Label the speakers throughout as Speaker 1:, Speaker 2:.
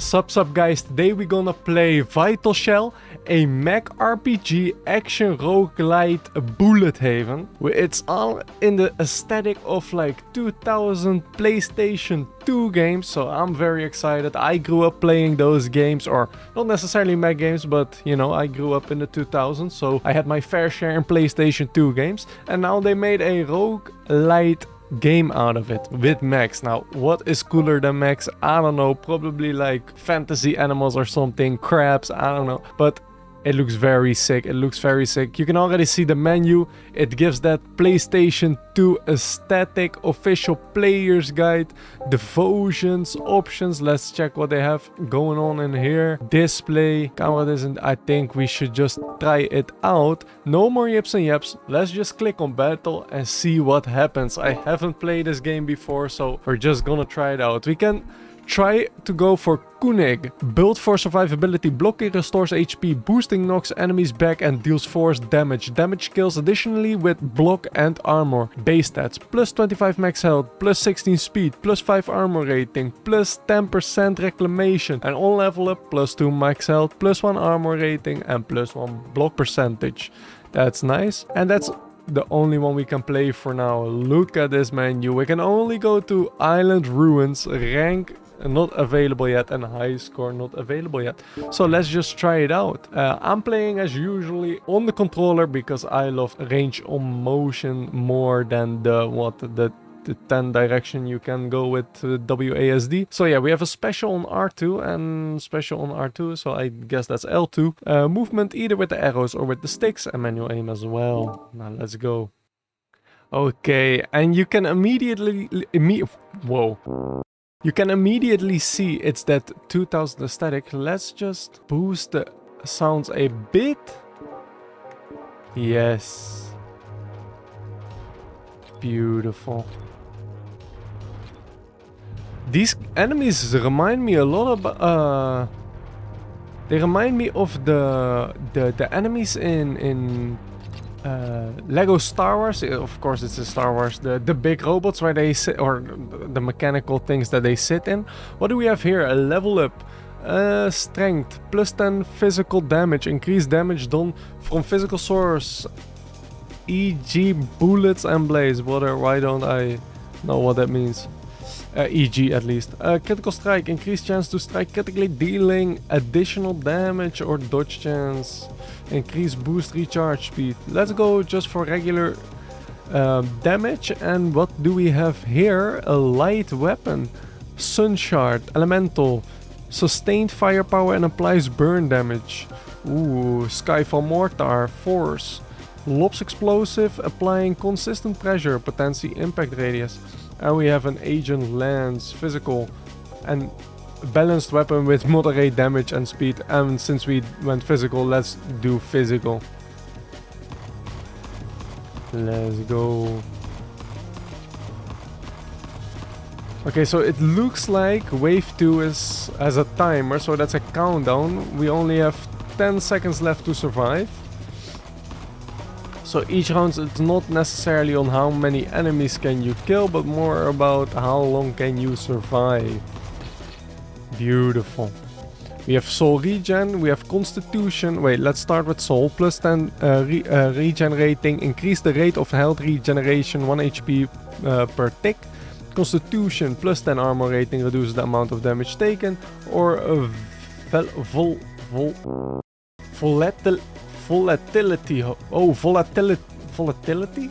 Speaker 1: Sup guys, today we're gonna play Vital Shell, a mech RPG action roguelite bullet haven. It's all in the aesthetic of like 2000 PlayStation 2 games, so I'm very excited. I grew up playing those games, or not necessarily mech games, but you know, I grew up in the 2000s, so I had my fair share in PlayStation 2 games, and now they made a roguelite game out of it with mechs. Now, what is cooler than mechs? I don't know, probably like fantasy animals or something, crabs, I don't know, but it looks very sick. It looks very sick. You can already see the menu. It gives that PlayStation 2 aesthetic, official player's guide, devotions, options. Let's check what they have going on in here. Display, camera isn't. I think we should just try it out. No more yips and yaps. Let's just click on battle and see what happens. I haven't played this game before, so we're just gonna try it out. We can try to go for Koenig. Built for survivability, blocking restores HP, boosting knocks enemies back and deals force damage. Damage kills additionally with block and armor. Base stats, plus 25 max health, plus 16 speed, plus 5 armor rating, plus 10% reclamation. And on level up, plus 2 max health, plus 1 armor rating and plus 1 block percentage. That's nice. And that's the only one we can play for now. Look at this menu. We can only go to Island Ruins, rank not available yet, and high score not available yet. So let's just try it out. I'm playing as usually on the controller because I love range on motion more than the 10 direction you can go with WASD. So yeah, we have a special on R2 and special on R2, so I guess that's L2. Movement either with the arrows or with the sticks, and manual aim as well. Now let's go. Okay, and you can immediately you can immediately see it's that 2000 aesthetic. Let's just boost the sounds a bit. Yes. Beautiful. These enemies remind me a lot of they remind me of the enemies in Lego Star Wars. Of course it's a Star Wars, the big robots where they sit, or the mechanical things that they sit in. What do we have here? A level up, strength, plus 10 physical damage, increased damage done from physical source, e.g. bullets and blades. Why don't I know what that means? E.g. at least. Critical strike, increased chance to strike critically, dealing additional damage or dodge chance. Increased boost recharge speed. Let's go just for regular damage. And what do we have here? A light weapon. Sun shard, elemental, sustained firepower and applies burn damage. Ooh, skyfall mortar, force. Lobs explosive, applying consistent pressure, potency impact radius. And we have an agent lance, physical, and balanced weapon with moderate damage and speed. And since we went physical, let's do physical. Let's go. Okay, so it looks like wave 2 is as a timer, so that's a countdown. We only have 10 seconds left to survive. So each round, it's not necessarily on how many enemies can you kill, but more about how long can you survive. Beautiful. We have soul regen, we have constitution. Wait, let's start with soul. Plus 10 regen rating, increase the rate of health regeneration 1 HP per tick. Constitution, plus 10 armor rating, reduces the amount of damage taken. Or a volatility. Oh, volatility?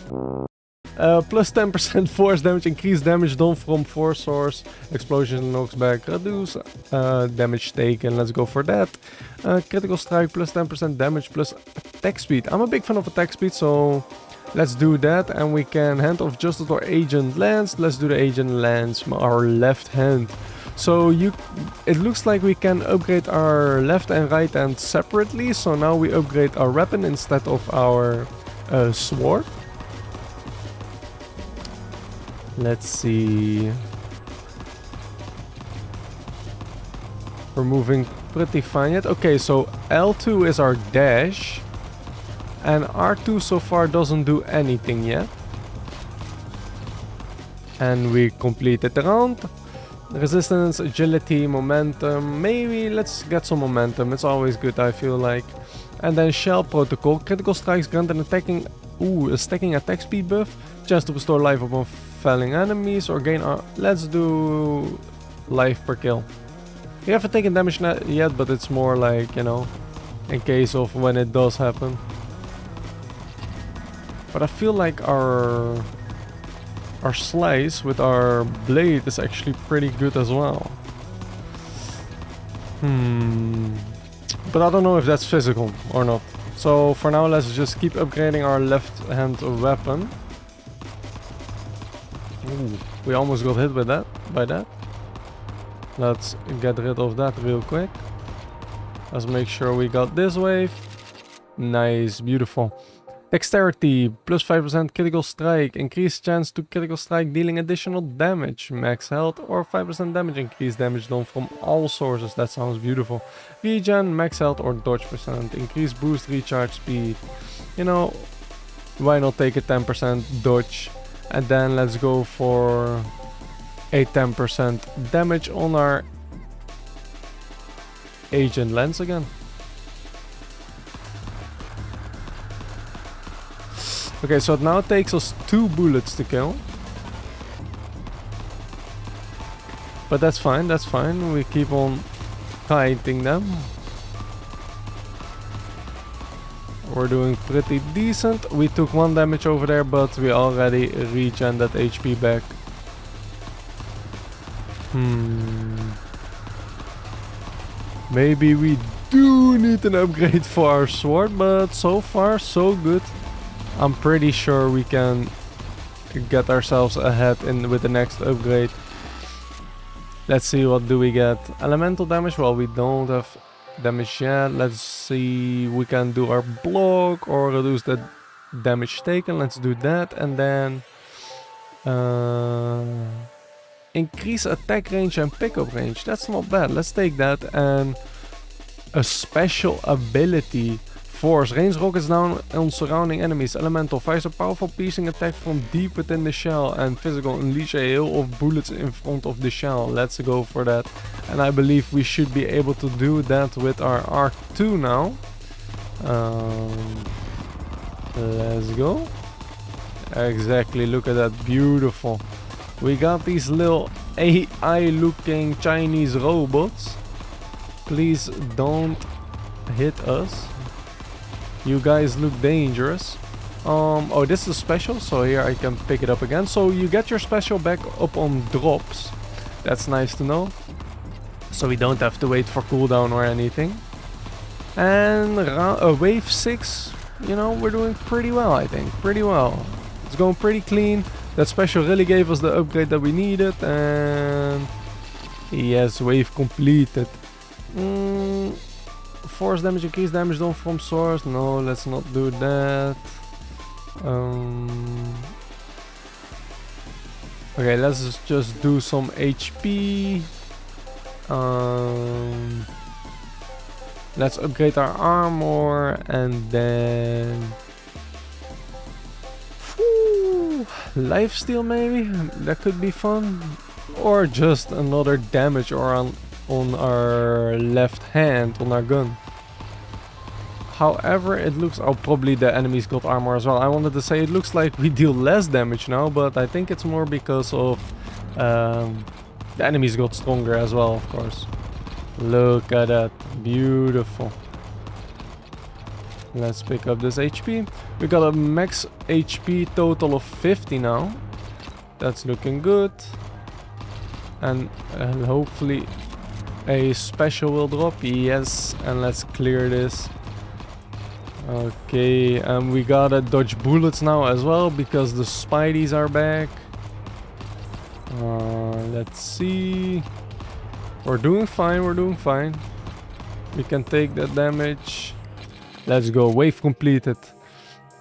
Speaker 1: Plus 10% force damage, increased damage done from force source, explosion knocks back, reduce damage taken. Let's go for that. Critical strike, plus 10% damage, plus attack speed. I'm a big fan of attack speed, so let's do that. And we can hand off justice or agent lance. Let's do the agent lance, our left hand. So it looks like we can upgrade our left and right hand separately. So now we upgrade our weapon instead of our sword. Let's see. We're moving pretty fine yet. Okay, so L2 is our dash. And R2 so far doesn't do anything yet. And we completed the round. Resistance, agility, momentum. Maybe let's get some momentum. It's always good, I feel like. And then shell protocol. Critical strikes grant an attacking... Ooh, a stacking attack speed buff. Chance to restore life upon felling enemies or gain... let's do... life per kill. We haven't taken damage yet, but it's more like, you know, in case of when it does happen. But I feel like our slice with our blade is actually pretty good as well. But I don't know if that's physical or not. So for now, let's just keep upgrading our left hand weapon. Ooh, we almost got hit with that, by that. Let's get rid of that real quick. Let's make sure we got this wave. Nice, beautiful. Dexterity, plus 5% critical strike. Increased chance to critical strike dealing additional damage. Max health or 5% damage. Increased damage done from all sources. That sounds beautiful. Regen, max health or dodge percent. Increased boost recharge speed. You know, why not take a 10% dodge? And then let's go for a 10% damage on our agent lens again. Okay, so it now takes us 2 bullets to kill. But that's fine, that's fine. We keep on kiting them. We're doing pretty decent. We took 1 damage over there, but we already regen that HP back. Maybe we do need an upgrade for our sword, but so far so good. I'm pretty sure we can get ourselves ahead with the next upgrade. Let's see, what do we get? Elemental damage, well, we don't have damage yet. Let's see, we can do our block or reduce the damage taken. Let's do that. And then increase attack range and pickup range. That's not bad. Let's take that. And a special ability. Force. Range rockets down on surrounding enemies. Elemental. Fires a powerful piercing attack from deep within the shell. And physical. Unleash a hail of bullets in front of the shell. Let's go for that. And I believe we should be able to do that with our R2 now. Let's go. Exactly. Look at that. Beautiful. We got these little AI looking Chinese robots. Please don't hit us. You guys look dangerous. Oh, this is special, so here I can pick it up again. So you get your special back up on drops. That's nice to know. So we don't have to wait for cooldown or anything. And wave 6, you know, we're doing pretty well, I think. Pretty well. It's going pretty clean. That special really gave us the upgrade that we needed. And yes, wave completed. Force damage, increase damage done from source. No, let's not do that. Okay, let's just do some HP. Let's upgrade our armor and then lifesteal maybe. That could be fun. Or just another damage or on our left hand on our gun. However, it looks... Oh, probably the enemies got armor as well. I wanted to say it looks like we deal less damage now, but I think it's more because of the enemies got stronger as well, of course. Look at that. Beautiful. Let's pick up this HP. We got a max HP total of 50 now. That's looking good. And hopefully a special will drop. Yes, and let's clear this. Okay, and we gotta dodge bullets now as well because the Spideys are back. Let's see. We're doing fine, we're doing fine. We can take that damage. Let's go, wave completed.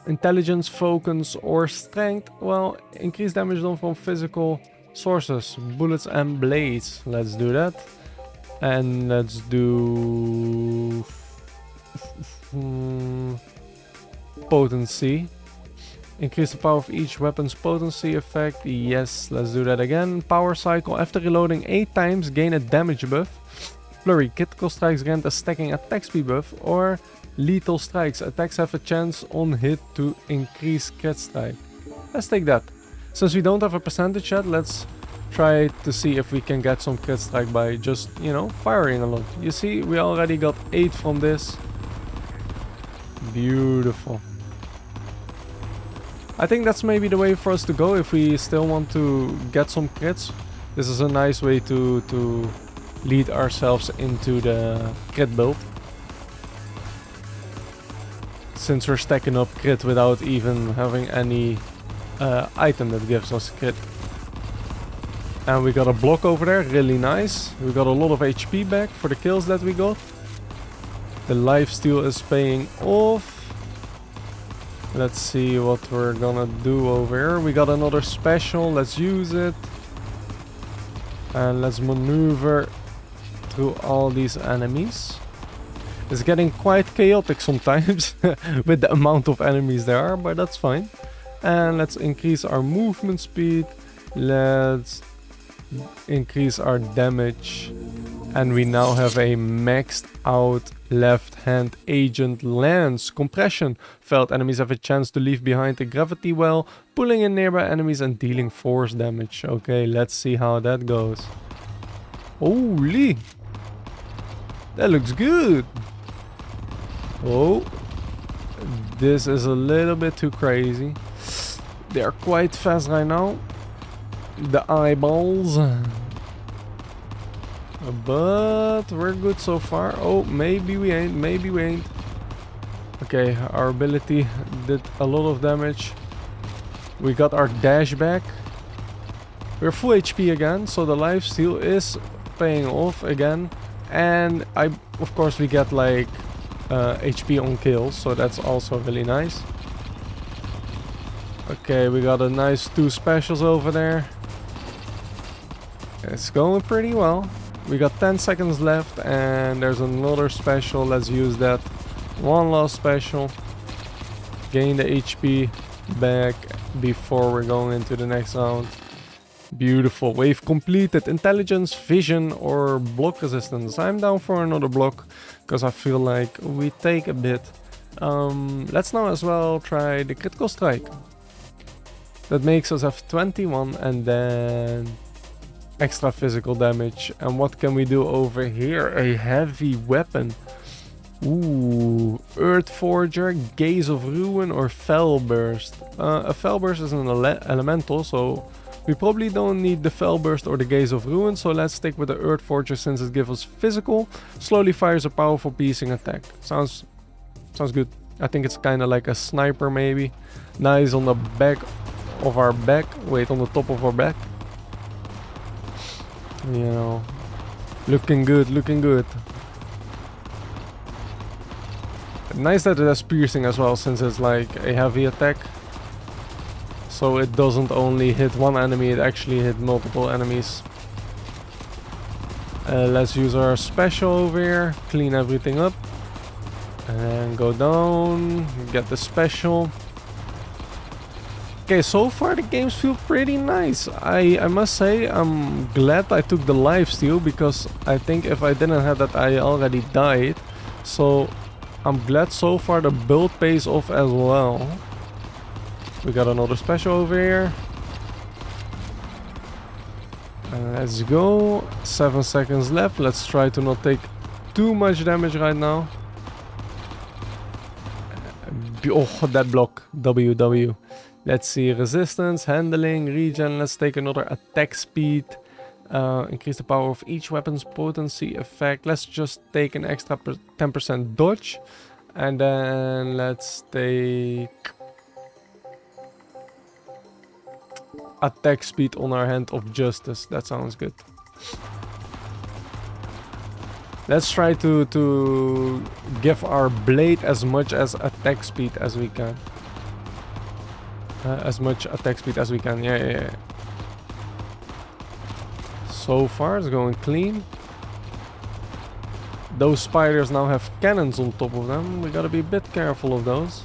Speaker 1: Intelligence, focus, or strength. Well, increased damage done from physical sources, bullets and blades. Let's do that. And let's do potency. Increase the power of each weapon's potency effect. Yes, let's do that again. Power cycle. After reloading 8 times, gain a damage buff. Flurry. Critical strikes grant a stacking attack speed buff. Or lethal strikes. Attacks have a chance on hit to increase crit strike. Let's take that. Since we don't have a percentage yet, let's try to see if we can get some crit strike by just, you know, firing a lot. You see, we already got 8 from this. Beautiful. I think that's maybe the way for us to go if we still want to get some crits. This is a nice way to lead ourselves into the crit build. Since we're stacking up crit without even having any item that gives us crit. And we got a block over there, really nice. We got a lot of HP back for the kills that we got. The lifesteal is paying off. Let's see what we're gonna do over here. We got another special, let's use it. And let's maneuver through all these enemies. It's getting quite chaotic sometimes with the amount of enemies there are, but that's fine. And let's increase our movement speed. Let's increase our damage. And we now have a maxed out left hand agent lance. Compression. Felt enemies have a chance to leave behind a gravity well, pulling in nearby enemies and dealing force damage. Okay, let's see how that goes. Holy! That looks good! Oh, this is a little bit too crazy. They're quite fast right now. The eyeballs. But we're good so far. Oh, maybe we ain't. Maybe we ain't. Okay, our ability did a lot of damage. We got our dash back. We're full HP again, so the lifesteal is paying off again. And of course we get like HP on kills, so that's also really nice. Okay, we got a nice 2 specials over there. It's going pretty well. We got 10 seconds left and there's another special. Let's use that. One last special. Gain the HP back before we're going into the next round. Beautiful. Wave completed. Intelligence, vision or block resistance. I'm down for another block because I feel like we take a bit. Let's now as well try the critical strike. That makes us have 21 and then extra physical damage. And what can we do over here? A heavy weapon. Ooh, Earth Forger, Gaze of Ruin or Fell Burst. A Fell Burst is an elemental, so we probably don't need the Fell Burst or the Gaze of Ruin, so let's stick with the Earth Forger since it gives us physical. Slowly fires a powerful piercing attack. Sounds good. I think it's kind of like a sniper maybe. Nice on the back of our back. Wait, on the top of our back. You know, looking good, looking good. Nice that it has piercing as well, since it's like a heavy attack. So it doesn't only hit one enemy, it actually hit multiple enemies. Let's use our special over here, clean everything up. And go down, get the special. Okay, so far the games feel pretty nice. I must say I'm glad I took the lifesteal, because I think if I didn't have that I already died. So I'm glad so far the build pays off as well. We got another special over here. Let's go. 7 seconds left. Let's try to not take too much damage right now. Oh, that block. WW. Let's see. Resistance, handling, regen. Let's take another attack speed. Increase the power of each weapon's potency effect. Let's just take an extra 10% dodge. And then let's take attack speed on our Hand of Justice. That sounds good. Let's try to give our blade as much as attack speed as we can. As much attack speed as we can. Yeah. So far it's going clean. Those spiders now have cannons on top of them. We gotta be a bit careful of those.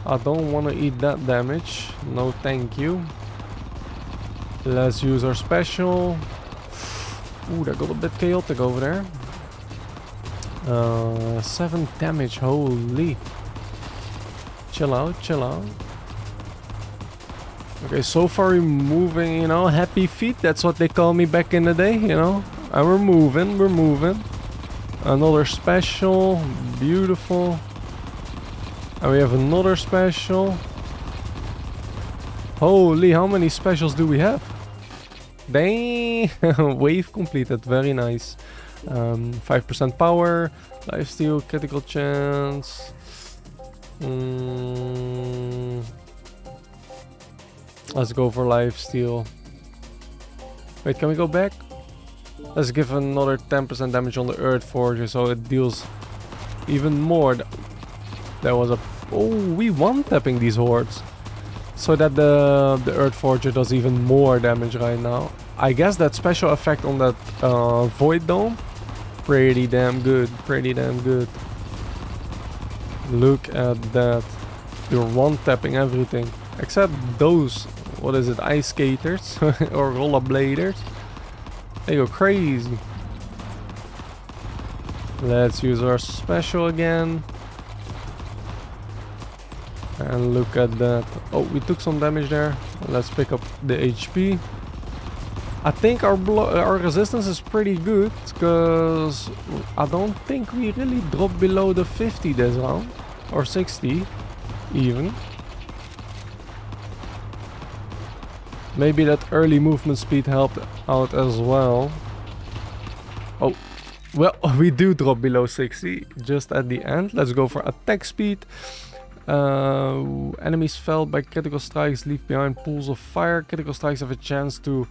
Speaker 1: I don't want to eat that damage. No, thank you. Let's use our special. Ooh, that got a bit chaotic over there. 7 damage, holy. Chill out, chill out. Okay, so far we're moving, you know, happy feet. That's what they call me back in the day, you know. And we're moving, we're moving. Another special, beautiful. And we have another special. Holy, how many specials do we have? Dang, wave completed, very nice. 5% power, lifesteal, critical chance. Let's go for lifesteal. Wait, can we go back? Let's give another 10% damage on the Earth Forger, so it deals even more. There was a... Oh, we one-tapping these hordes. So that the Earth Forger does even more damage right now. I guess that special effect on that Void Dome, pretty damn good, pretty damn good. Look at that. You're one-tapping everything. Except those, what is it, ice skaters or rollerbladers. They go crazy. Let's use our special again. And look at that. Oh, we took some damage there. Let's pick up the HP. I think our resistance is pretty good, because I don't think we really dropped below the 50 this round. Or 60 even. Maybe that early movement speed helped out as well. Oh, well, we do drop below 60 just at the end. Let's go for attack speed. Enemies felled by critical strikes leave behind pools of fire. Critical strikes have a chance to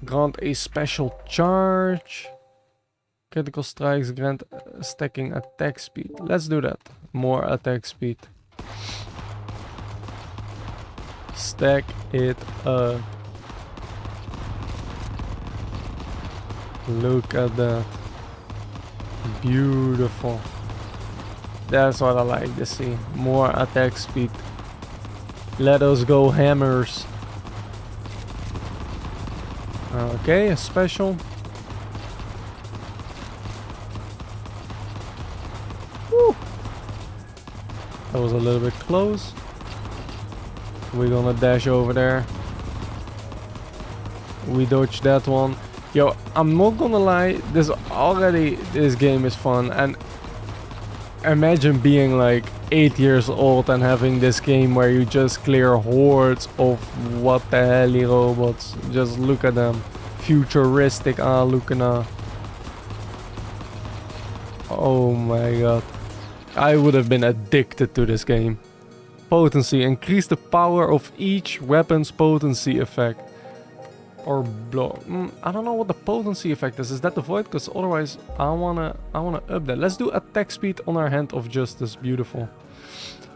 Speaker 1: grant a special charge. Critical strikes grant stacking attack speed. Let's do that. More attack speed. Stack it up. Look at that. Beautiful. That's what I like to see. More attack speed. Let us go, hammers. Okay, a special. Woo. That was a little bit close. We're gonna dash over there. We dodged that one. Yo, I'm not gonna lie, this game is fun, and imagine being like 8 years old and having this game where you just clear hordes of what the hell robots. Just look at them. Futuristic looking Oh my god. I would have been addicted to this game. Potency. Increase the power of each weapon's potency effect. Or blow. I don't know what the potency effect is. Is that the void? Because otherwise I wanna up that. Let's do attack speed on our hand of justice. Beautiful.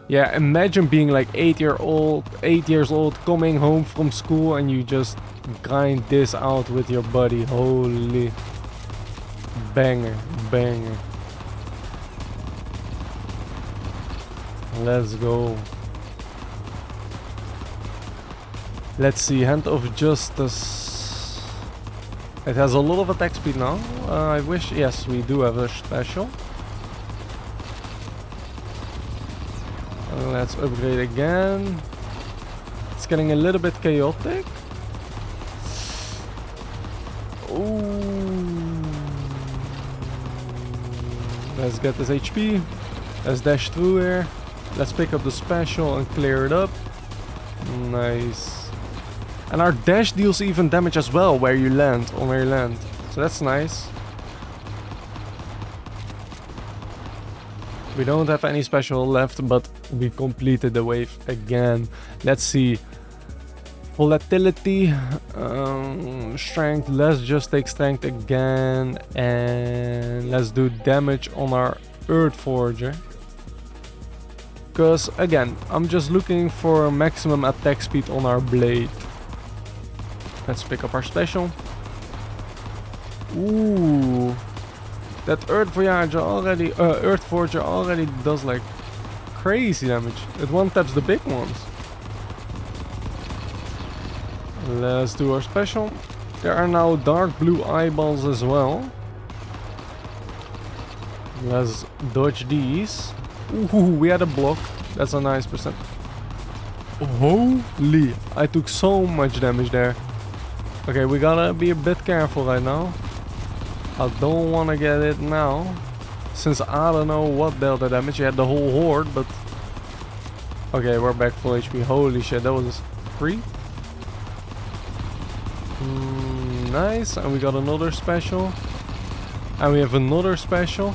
Speaker 1: Yeah, imagine being like 8 years old, coming home from school, and you just grind this out with your buddy. Holy banger, banger. Let's go. Let's see, Hand of Justice. It has a lot of attack speed now. I wish, yes, we do have a special. Let's upgrade again. It's getting a little bit chaotic. Ooh. Let's get this HP. Let's dash through here. Let's pick up the special and clear it up. Nice. And our dash deals even damage as well where you land, on where you land. So that's nice. We don't have any special left, but we completed the wave again. Let's see. Volatility, strength. Let's just take strength again. And let's do damage on our Earth Forger. Because again, I'm just looking for maximum attack speed on our blade. Let's pick up our special. Ooh. That Earth Forger already does like crazy damage. It one-taps the big ones. Let's do our special. There are now dark blue eyeballs as well. Let's dodge these. Ooh, we had a block. That's a nice percent. Holy, I took so much damage there. Okay, we gotta be a bit careful right now. I don't want to get it now, since I don't know what dealt the damage. You had the whole horde, but... Okay, we're back full HP. Holy shit, that was 3. Nice, and we got another special. And we have another special.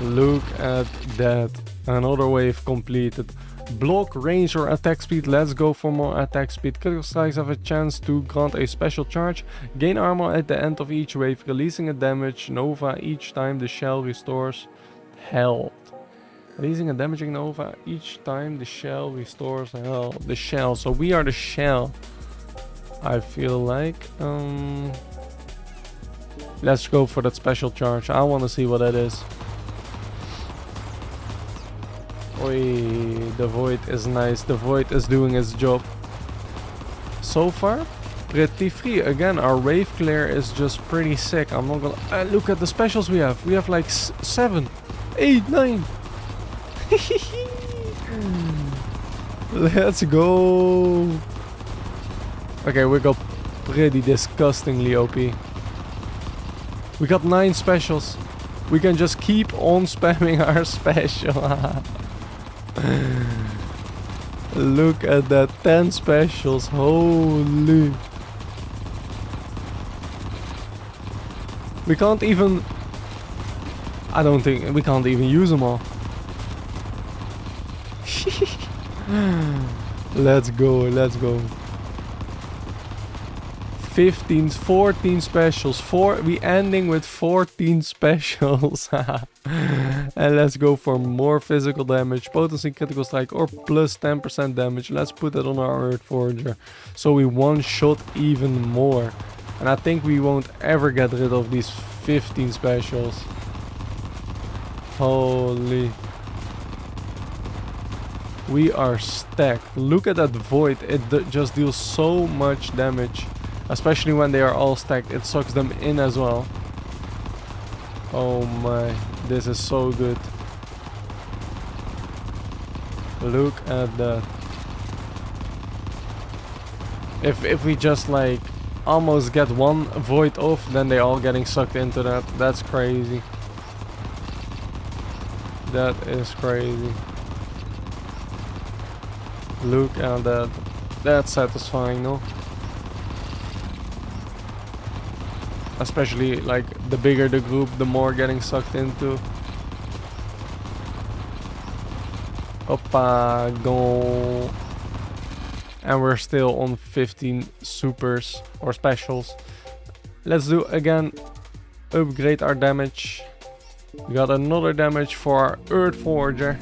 Speaker 1: Look at that. Another wave completed. Block, range or attack speed. Let's go for more attack speed. Critical strikes have a chance to grant a special charge. Gain armor at the end of each wave, releasing a damage nova each time the shell restores health. Releasing a damaging nova each time the shell restores health. The shell. So we are the shell. I feel like. Let's go for that special charge. I want to see what that is. Oi, the void is nice. The void is doing its job. So far, pretty free. Again, our wave clear is just pretty sick. I'm not gonna... look at the specials we have. We have like 7, 8, 9. Let's go. Okay, we got pretty disgustingly OP. We got 9 specials. We can just keep on spamming our special. Look at that, 10 specials. Holy. We can't even... I don't think... We can't even use them all. Let's go, let's go. 15, 14 specials. We ending with 14 specials. And let's go for more physical damage, potency, critical strike, or plus 10% damage. Let's put it on our Earth Forger, so we one-shot even more. And I think we won't ever get rid of these 15 specials. Holy. We are stacked. Look at that void. It just deals so much damage. Especially when they are all stacked, it sucks them in as well. Oh my, this is so good. Look at that. If we just like almost get one void off, then they all getting sucked into that. That's crazy. That is crazy. Look at that. That's satisfying, no? Especially like the bigger the group, the more getting sucked into. Hoppa, go. And we're still on 15 supers or specials. Let's do again, upgrade our damage. We got another damage for our Earth Forger.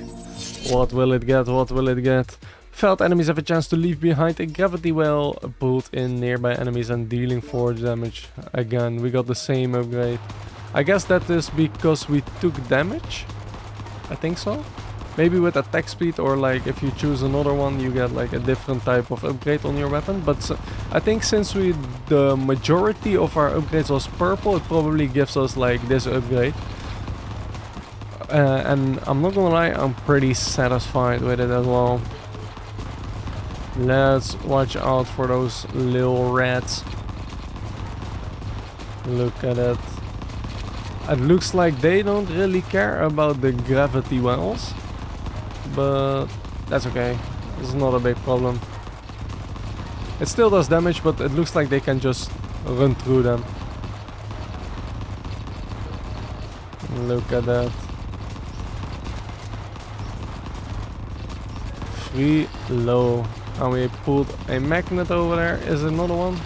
Speaker 1: What will it get? What will it get? Felt enemies have a chance to leave behind a gravity well pulled in nearby enemies and dealing forge damage. Again, we got the same upgrade. I guess that is because we took damage. I think so. Maybe with attack speed, or like if you choose another one, you get like a different type of upgrade on your weapon. But I think since the majority of our upgrades was purple, it probably gives us like this upgrade. And I'm not gonna lie, I'm pretty satisfied with it as well. Let's watch out for those little rats. Look at it. It looks like they don't really care about the gravity wells. But that's okay. It's not a big problem. It still does damage, but it looks like they can just run through them. Look at that. Free low. And we pulled a magnet over there. Is it another one?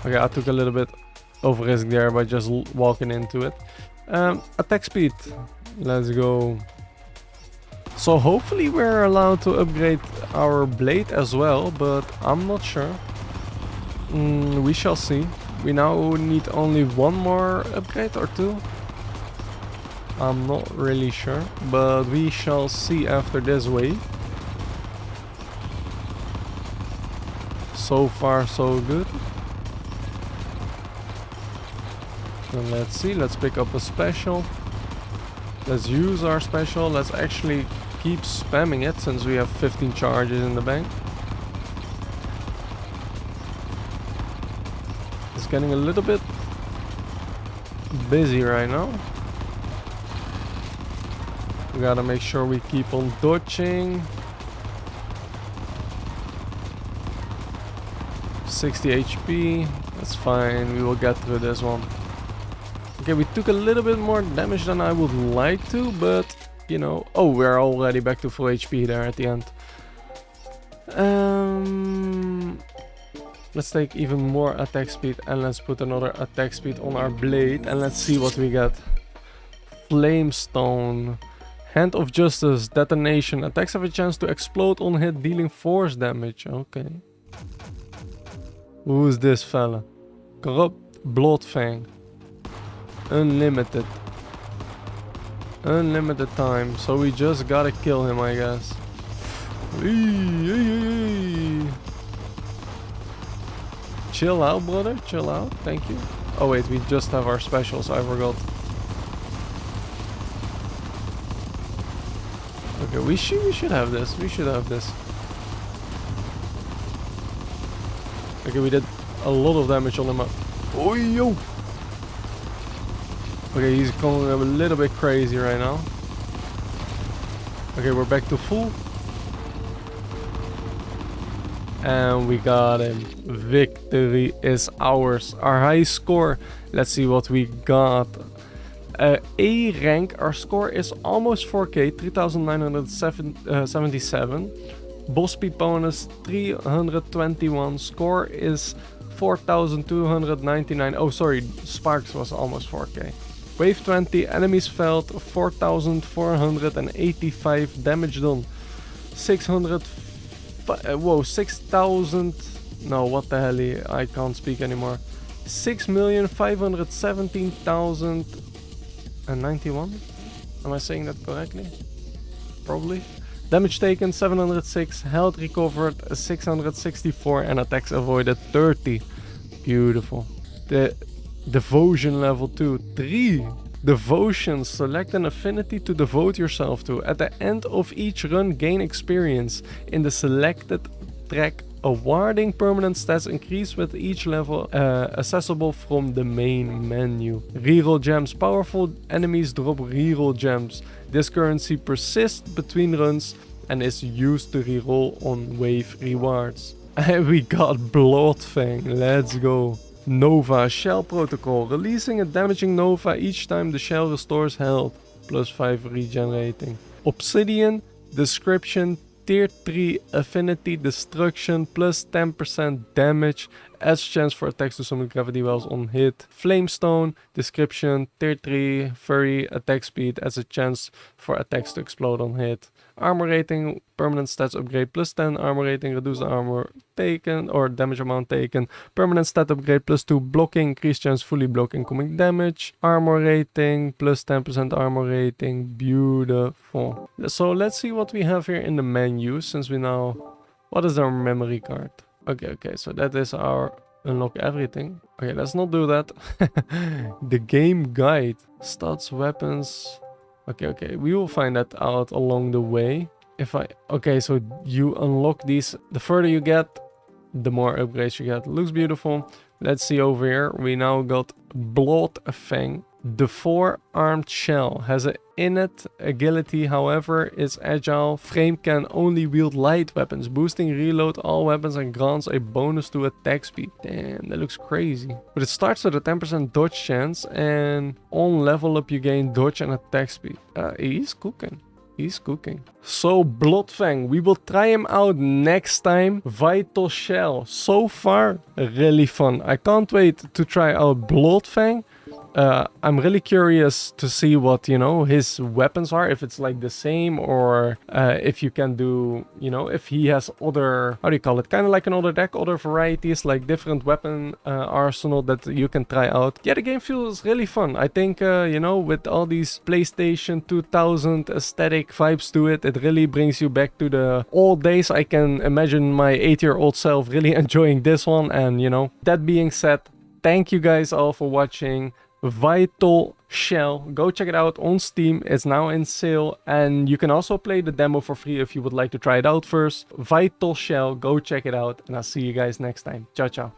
Speaker 1: Okay, I took a little bit of risk there by just walking into it. Attack speed. Let's go. So hopefully we're allowed to upgrade our blade as well, but I'm not sure. We shall see. We now need only one more upgrade or two. I'm not really sure, but we shall see after this wave. So far so good. And let's see, let's pick up a special. Let's use our special. Let's actually keep spamming it since we have 15 charges in the bank. It's getting a little bit busy right now. We gotta make sure we keep on dodging. 60 HP. That's fine. We will get through this one. Okay, we took a little bit more damage than I would like to, but you know. Oh, we're already back to full HP there at the end. Let's take even more attack speed and let's put another attack speed on our blade and let's see what we get. Flamestone. Hand of Justice. Detonation. Attacks have a chance to explode on hit, dealing force damage. Okay. Who is this fella? Corrupt Bloodfang. Unlimited. Unlimited time. So we just gotta kill him, I guess. Chill out, brother. Chill out. Thank you. Oh wait, we just have our specials. I forgot. Okay, we should have this. We should have this. Okay, we did a lot of damage on him. Oh yo! Okay, he's going a little bit crazy right now. Okay, we're back to full. And we got him. Victory is ours. Our high score. Let's see what we got. A rank. Our score is almost 4k. 3977. Boss speed bonus 321. Score is 4299. Oh, sorry. Sparks was almost 4k. Wave 20. Enemies felt 4485. Damage done 600. Whoa, 6,000. No, what the hell? I can't speak anymore. 6,517,091. Am I saying that correctly? Probably. Damage taken 706. Health recovered 664. And attacks avoided 30. Beautiful. The devotion level 2. 3. Devotion. Select an affinity to devote yourself to. At the end of each run, gain experience in the selected track. Awarding permanent stats increase with each level accessible from the main menu. Reroll gems. Powerful enemies drop reroll gems. This currency persists between runs and is used to reroll on wave rewards. And we got Bloodfang. Let's go. Nova Shell Protocol. Releasing a damaging Nova each time the shell restores health. +5 regenerating. Obsidian. Description. Tier 3 Affinity Destruction. +10% damage. Adds chance for attacks to summon gravity wells on hit. Flamestone. Description. Tier 3 Furry. Attack speed. Adds a chance for attacks to explode on hit. Armor rating. Permanent stats upgrade. +10 armor rating. Reduce the armor taken or damage amount taken. Permanent stat upgrade. +2 blocking. Increased chance fully block incoming damage. Armor rating. +10% armor rating. Beautiful. So let's see what we have here in the menu. Since we now... What is our memory card? Okay, so that is our unlock everything. Okay, let's not do that. The game guide. Stats, weapons. Okay, we will find that out along the way. Okay, so you unlock these. The further you get, the more upgrades you get. Looks beautiful. Let's see over here. We now got Bloodfang. The 4-armed shell has an innate agility, however, is agile. Frame can only wield light weapons, boosting reload all weapons and grants a bonus to attack speed. Damn, that looks crazy. But it starts with a 10% dodge chance, and on level up you gain dodge and attack speed. He's cooking. He's cooking. So Bloodfang, we will try him out next time. Vital Shell. So far, really fun. I can't wait to try out Bloodfang. I'm really curious to see what, you know, his weapons are, if it's like the same, or if you can do, you know, if he has other, how do you call it, kind of like another deck, other varieties, like different weapon arsenal that you can try out. Yeah, the game feels really fun. I think, you know, with all these PlayStation 2000 aesthetic vibes to it, it really brings you back to the old days. I can imagine my 8-year-old self really enjoying this one. And, you know, that being said, thank you guys all for watching. Vital Shell, go check it out on Steam. It's now in sale, and you can also play the demo for free if you would like to try it out first. Vital Shell, go check it out, and I'll see you guys next time. Ciao, ciao.